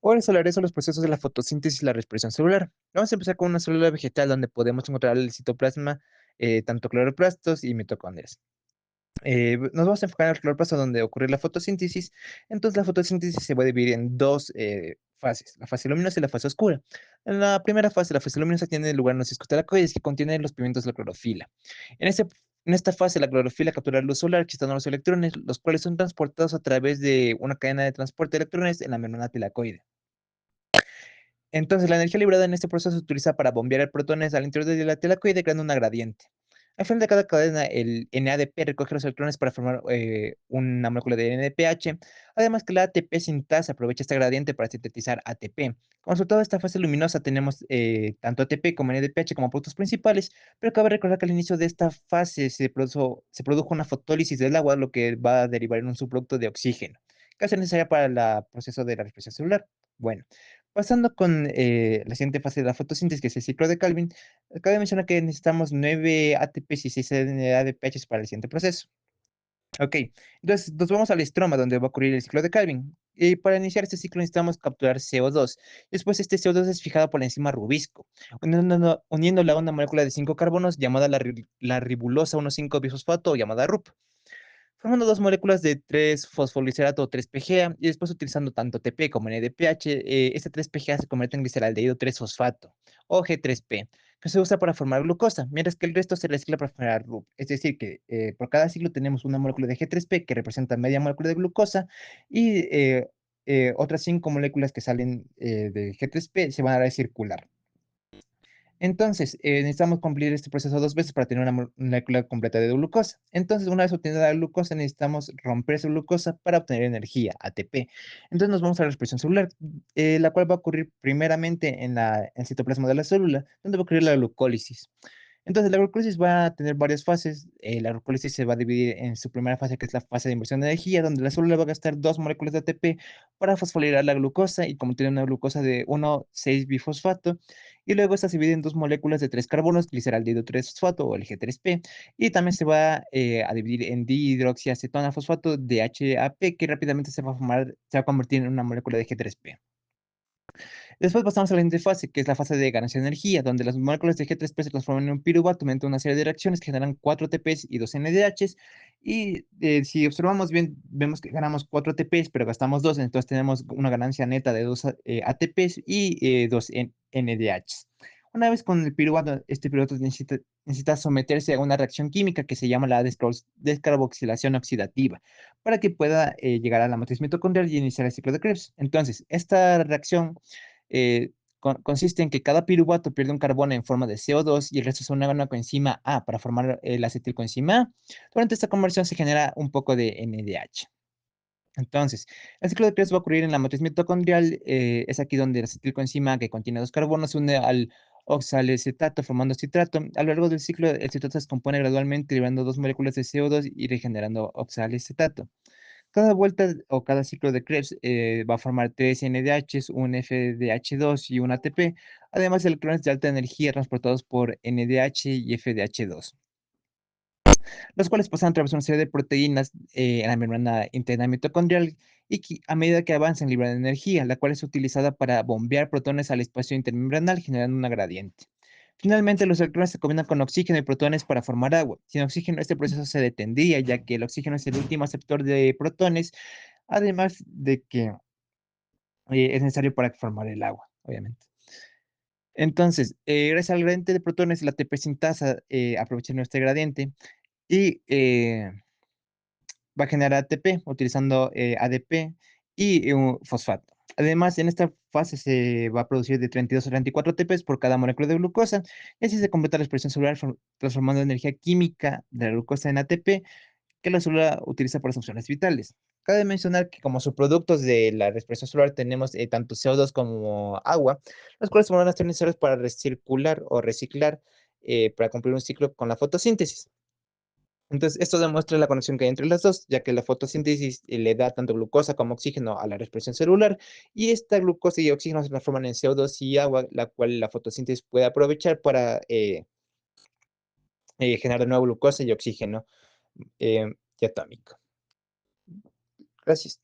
Ahora hablaré sobre los procesos de la fotosíntesis y la respiración celular. Vamos a empezar con una célula vegetal donde podemos encontrar el citoplasma, tanto cloroplastos y mitocondrias. Nos vamos a enfocar en el cloroplasto donde ocurre la fotosíntesis. Entonces, la fotosíntesis se va a dividir en dos fases, la fase luminosa y la fase oscura. En la primera fase, la fase luminosa tiene lugar en los discos telacoides que contienen los pigmentos de la clorofila. En, ese- en esta fase, la clorofila captura la luz solar, excitando los electrones, los cuales son transportados a través de una cadena de transporte de electrones en la membrana telacoide. Entonces, la energía liberada en este proceso se utiliza para bombear protones al interior de la telacoide, creando una gradiente. Al final de cada cadena, el NADP recoge los electrones para formar una molécula de NADPH. Además, que la ATP sintasa aprovecha esta gradiente para sintetizar ATP. Como resultado de esta fase luminosa, tenemos tanto ATP como NADPH como productos principales, pero cabe recordar que al inicio de esta fase se produjo una fotólisis del agua, lo que va a derivar en un subproducto de oxígeno, que es necesaria para el proceso de la respiración celular. Bueno. Pasando con la siguiente fase de la fotosíntesis, que es el ciclo de Calvin, cabe mencionar que necesitamos 9 ATPs y 6 NADPH para el siguiente proceso. Ok, entonces nos vamos al estroma, donde va a ocurrir el ciclo de Calvin. Y para iniciar este ciclo necesitamos capturar CO2. Después este CO2 es fijado por la enzima rubisco, uniéndola a una molécula de 5 carbonos llamada la ribulosa 1,5-bisfosfato o llamada RUP, formando dos moléculas de 3-fosfoglicerато o 3-PGA, y después utilizando tanto TP como NADPH, este 3-PGA se convierte en gliceraldehído 3-fosfato, o G3P, que se usa para formar glucosa, mientras que el resto se recicla para formar RUP. Es decir, que por cada ciclo tenemos una molécula de G3P que representa media molécula de glucosa, y otras 5 moléculas que salen de G3P se van a recircular. Entonces, necesitamos cumplir este proceso dos veces para tener una molécula completa de glucosa. Entonces, una vez obtenida la glucosa, necesitamos romper esa glucosa para obtener energía, ATP. Entonces, nos vamos a la respiración celular, la cual va a ocurrir primeramente en el citoplasma de la célula, donde va a ocurrir la glucólisis. Entonces, la glucólisis va a tener varias fases. La glucólisis se va a dividir en su primera fase, que es la fase de inversión de energía, donde la célula va a gastar dos moléculas de ATP para fosforilar la glucosa y como tiene una glucosa de 1,6-bifosfato, y luego esta se divide en dos moléculas de 3 carbonos, gliceraldehído 3-fosfato o el G3P, y también se va a dividir en dihidroxiacetona fosfato, DHAP, que rápidamente se va a convertir en una molécula de G3P. Después pasamos a la siguiente fase, que es la fase de ganancia de energía, donde las moléculas de G3P se transforman en un piruvato mediante una serie de reacciones que generan 4 ATPs y 2 NADHs. Y si observamos bien, vemos que ganamos 4 ATPs, pero gastamos 2, entonces tenemos una ganancia neta de 2 ATPs y 2 NADHs. Una vez con el piruvato, este piruvato necesita someterse a una reacción química que se llama la descarboxilación oxidativa, para que pueda llegar a la matriz mitocondrial y iniciar el ciclo de Krebs. Entonces, esta reacción eh, consiste en que cada piruvato pierde un carbono en forma de CO2 y el resto se une a una coenzima A para formar la acetilcoenzima A. Durante esta conversión se genera un poco de NADH. Entonces, el ciclo de Krebs va a ocurrir en la matriz mitocondrial. Es aquí donde la acetilcoenzima A, que contiene dos carbonos, se une al oxalacetato formando citrato. A lo largo del ciclo, el citrato se descompone gradualmente, liberando dos moléculas de CO2 y regenerando oxalacetato. Cada vuelta o cada ciclo de Krebs va a formar tres NDHs, un FDH2 y un ATP, además de electrones de alta energía transportados por NDH y FDH2, los cuales pasan a través de una serie de proteínas en la membrana interna mitocondrial y que, a medida que avanzan liberan energía, la cual es utilizada para bombear protones al espacio intermembranal generando una gradiente. Finalmente, los electrones se combinan con oxígeno y protones para formar agua. Sin oxígeno, este proceso se detendría, ya que el oxígeno es el último aceptor de protones, además de que es necesario para formar el agua, obviamente. Entonces, gracias al gradiente de protones, la ATP sintasa aprovecha nuestro gradiente y va a generar ATP utilizando ADP y un fosfato. Además, en esta fase se va a producir de 32 a 34 ATPs por cada molécula de glucosa, y así se completa la expresión celular transformando energía química de la glucosa en ATP que la célula utiliza para sus funciones vitales. Cabe mencionar que como subproductos de la respiración celular tenemos tanto CO2 como agua, los cuales van a ser necesarios para recircular o reciclar para cumplir un ciclo con la fotosíntesis. Entonces, esto demuestra la conexión que hay entre las dos, ya que la fotosíntesis le da tanto glucosa como oxígeno a la respiración celular, y esta glucosa y oxígeno se transforman en CO2 y agua, la cual la fotosíntesis puede aprovechar para generar de nuevo glucosa y oxígeno diatómico. Gracias.